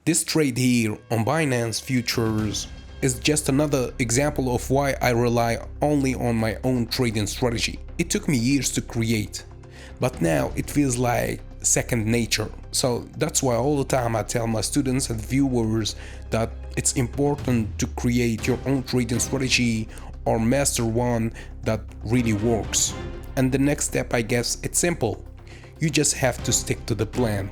This trade here on Binance Futures is just another example of why I rely only on my own trading strategy. It took me years to create, but now it feels like second nature. So that's why all the time I tell my students and viewers that it's important to create your own trading strategy or master one that really works. And the next step, I guess, it's simple. You just have to stick to the plan.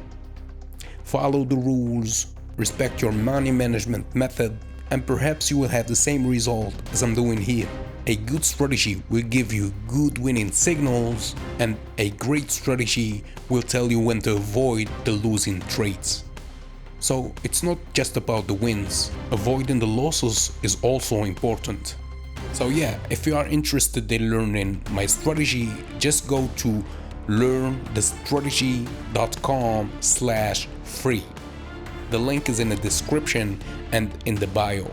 Follow the rules, respect your money management method, and perhaps you will have the same result as I'm doing here. A good strategy will give you good winning signals, and a great strategy will tell you when to avoid the losing trades. So it's not just about the wins, avoiding the losses is also important. So yeah, if you are interested in learning my strategy, just go to learnthestrategy.com/free. The link is in the description and in the bio.